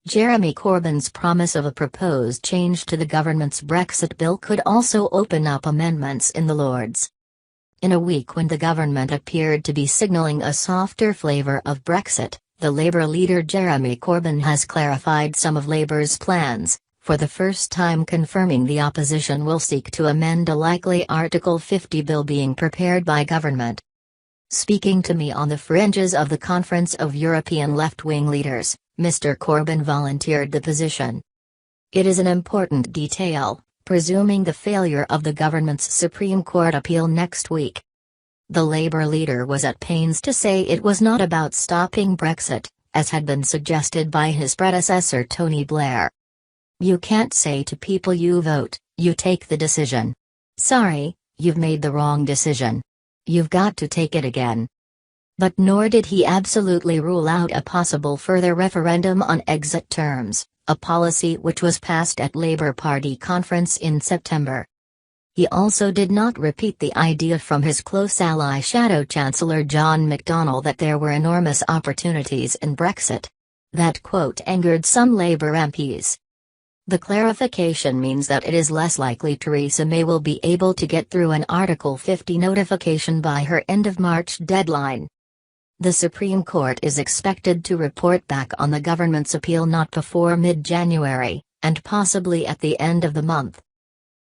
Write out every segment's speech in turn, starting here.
Jeremy Corbyn's promise of a proposed change to the government's Brexit bill could also open up amendments in the Lords. In a week when the government appeared to be signalling a softer flavour of Brexit, the Labour leader Jeremy Corbyn has clarified some of Labour's plans, for the first time confirming the opposition will seek to amend a likely Article 50 bill being prepared by government. Speaking to me on the fringes of the Conference of European left-wing leaders, Mr. Corbyn volunteered the position. It is an important detail, presuming the failure of the government's Supreme Court appeal next week. The Labour leader was at pains to say it was not about stopping Brexit, as had been suggested by his predecessor Tony Blair. You can't say to people you vote, you take the decision. Sorry, you've made the wrong decision. You've got to take it again. But nor did he absolutely rule out a possible further referendum on exit terms, a policy which was passed at Labour Party conference in September. He also did not repeat the idea from his close ally Shadow Chancellor John McDonnell that there were enormous opportunities in Brexit. That quote angered some Labour MPs. The clarification means that it is less likely Theresa May will be able to get through an Article 50 notification by her end of March deadline. The Supreme Court is expected to report back on the government's appeal not before mid-January, and possibly at the end of the month.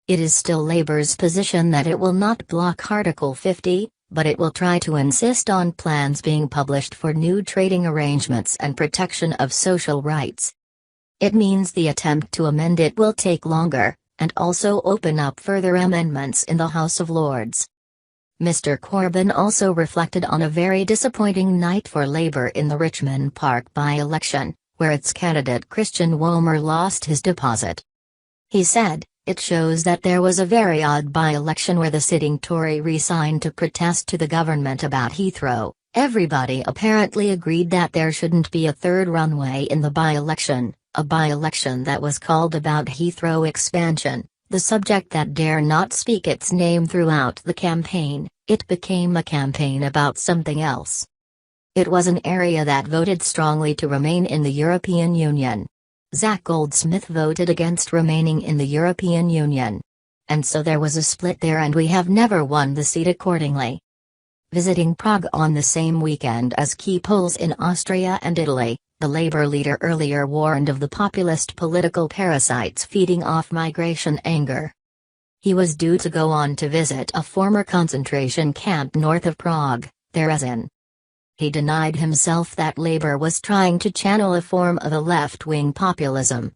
It is still Labour's position that it will not block Article 50, but it will try to insist on plans being published for new trading arrangements and protection of social rights. It means the attempt to amend it will take longer, and also open up further amendments in the House of Lords. Mr. Corbyn also reflected on a very disappointing night for Labour in the Richmond Park by-election, where its candidate Christian Womer lost his deposit. He said, "It shows that there was a very odd by-election where the sitting Tory resigned to protest to the government about Heathrow. Everybody apparently agreed that there shouldn't be a third runway in the by-election. A by-election that was called about Heathrow expansion, the subject that dare not speak its name throughout the campaign. It became a campaign about something else. It was an area that voted strongly to remain in the European Union. Zach Goldsmith voted against remaining in the European Union. And so there was a split there and we have never won the seat accordingly." Visiting Prague on the same weekend as key polls in Austria and Italy, the Labour leader earlier warned of the populist political parasites feeding off migration anger. He was due to go on to visit a former concentration camp north of Prague, Terezin. He denied himself that Labour was trying to channel a form of a left-wing populism.